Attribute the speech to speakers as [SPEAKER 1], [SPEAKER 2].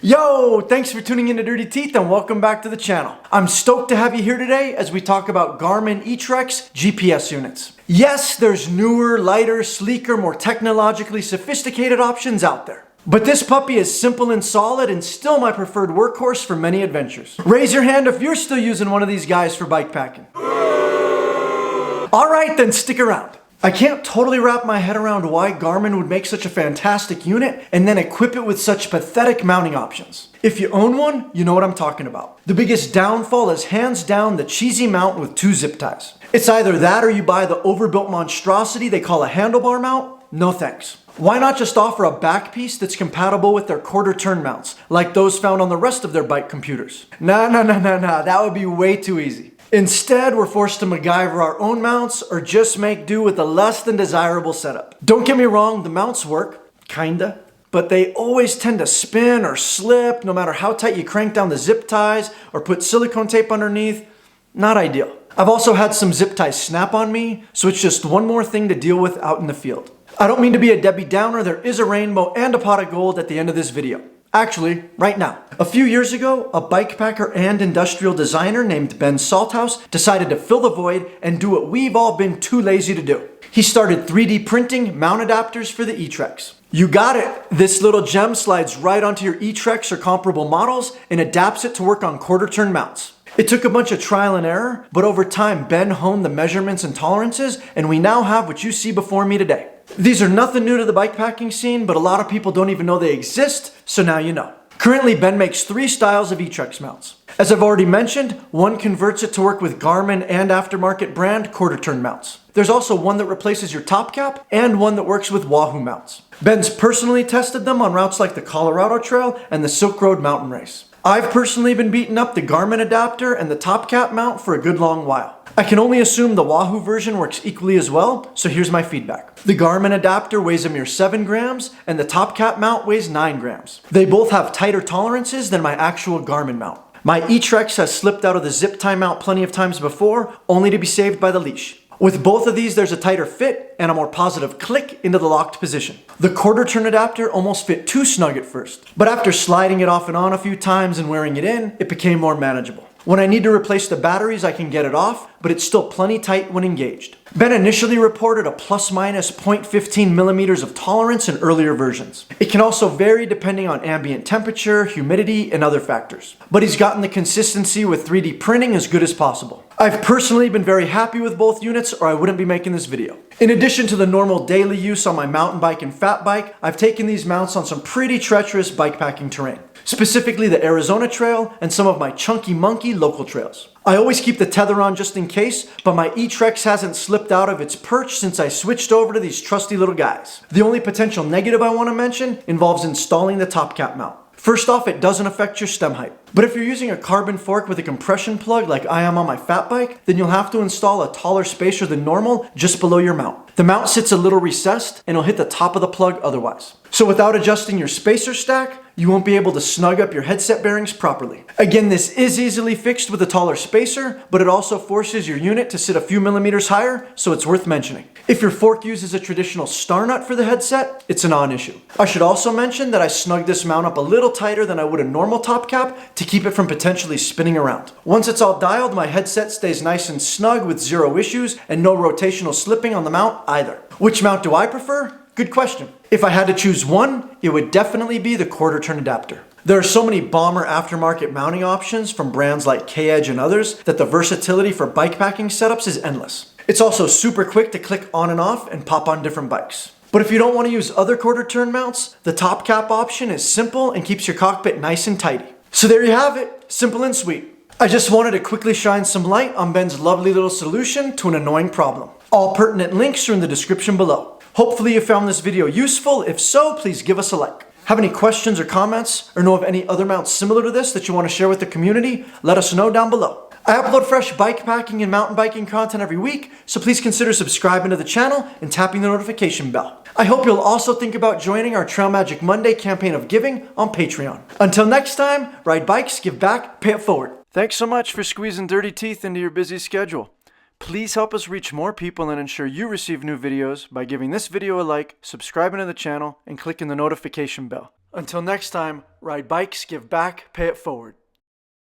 [SPEAKER 1] Yo, thanks for tuning in to Dirty Teeth and welcome back to the channel. I'm stoked to have you here today as we talk about Garmin eTrex GPS units. Yes, there's newer, lighter, sleeker, more technologically sophisticated options out there. But this puppy is simple and solid and still my preferred workhorse for many adventures. Raise your hand if you're still using one of these guys for bike packing. Alright then, stick around. I can't totally wrap my head around why Garmin would make such a fantastic unit and then equip it with such pathetic mounting options. If you own one, you know what I'm talking about. The biggest downfall is hands down the cheesy mount with 2 zip ties. It's either that or you buy the overbuilt monstrosity they call a handlebar mount. No thanks. Why not just offer a back piece that's compatible with their quarter turn mounts, like those found on the rest of their bike computers? Nah, that would be way too easy. Instead, we're forced to MacGyver our own mounts or just make do with a less than desirable setup. Don't get me wrong, the mounts work, kinda, but they always tend to spin or slip no matter how tight you crank down the zip ties or put silicone tape underneath. Not ideal. I've also had some zip ties snap on me, so it's just one more thing to deal with out in the field. I don't mean to be a Debbie Downer, there is a rainbow and a pot of gold at the end of this video. Actually, right now. A few years ago, a bike packer and industrial designer named Ben Salthouse decided to fill the void and do what we've all been too lazy to do. He started 3D printing mount adapters for the eTrex. You got it! This little gem slides right onto your eTrex or comparable models and adapts it to work on quarter turn mounts. It took a bunch of trial and error, but over time Ben honed the measurements and tolerances, and we now have what you see before me today. These are nothing new to the bikepacking scene, but a lot of people don't even know they exist, so now you know. Currently, Ben makes 3 styles of eTrex mounts. As I've already mentioned, one converts it to work with Garmin and aftermarket brand quarter turn mounts. There's also one that replaces your top cap and one that works with Wahoo mounts. Ben's personally tested them on routes like the Colorado Trail and the Silk Road Mountain Race. I've personally been beating up the Garmin adapter and the top cap mount for a good long while. I can only assume the Wahoo version works equally as well, so here's my feedback. The Garmin adapter weighs a mere 7 grams and the top cap mount weighs 9 grams. They both have tighter tolerances than my actual Garmin mount. My eTrex has slipped out of the zip tie mount plenty of times before, only to be saved by the leash. With both of these, there's a tighter fit and a more positive click into the locked position. The quarter turn adapter almost fit too snug at first, but after sliding it off and on a few times and wearing it in, it became more manageable. When I need to replace the batteries, I can get it off, but it's still plenty tight when engaged. Ben initially reported a plus-minus 0.15 millimeters of tolerance in earlier versions. It can also vary depending on ambient temperature, humidity, and other factors. But he's gotten the consistency with 3D printing as good as possible. I've personally been very happy with both units or I wouldn't be making this video. In addition to the normal daily use on my mountain bike and fat bike, I've taken these mounts on some pretty treacherous bikepacking terrain. Specifically the Arizona Trail and some of my chunky monkey local trails. I always keep the tether on just in case, but my eTrex hasn't slipped out of its perch since I switched over to these trusty little guys. The only potential negative I want to mention involves installing the top cap mount. First off, it doesn't affect your stem height. But if you're using a carbon fork with a compression plug like I am on my fat bike, then you'll have to install a taller spacer than normal just below your mount. The mount sits a little recessed and it'll hit the top of the plug otherwise. So without adjusting your spacer stack, you won't be able to snug up your headset bearings properly. Again, this is easily fixed with a taller spacer, but it also forces your unit to sit a few millimeters higher, so it's worth mentioning. If your fork uses a traditional star nut for the headset, it's a non-issue. I should also mention that I snugged this mount up a little tighter than I would a normal top cap to keep it from potentially spinning around. Once it's all dialed, my headset stays nice and snug with 0 issues and no rotational slipping on the mount either. Which mount do I prefer? Good question. If I had to choose one, it would definitely be the quarter turn adapter. There are so many bomber aftermarket mounting options from brands like K-Edge and others that the versatility for bikepacking setups is endless. It's also super quick to click on and off and pop on different bikes. But if you don't want to use other quarter turn mounts, the top cap option is simple and keeps your cockpit nice and tidy. So there you have it, simple and sweet. I just wanted to quickly shine some light on Ben's lovely little solution to an annoying problem. All pertinent links are in the description below. Hopefully you found this video useful. If so, please give us a like. Have any questions or comments, or know of any other mounts similar to this that you want to share with the community? Let us know down below. I upload fresh bikepacking and mountain biking content every week, so please consider subscribing to the channel and tapping the notification bell. I hope you'll also think about joining our Trail Magic Monday campaign of giving on Patreon. Until next time, ride bikes, give back, pay it forward. Thanks so much for squeezing Dirty Teeth into your busy schedule. Please help us reach more people and ensure you receive new videos by giving this video a like, subscribing to the channel, and clicking the notification bell. Until next time, ride bikes, give back, pay it forward.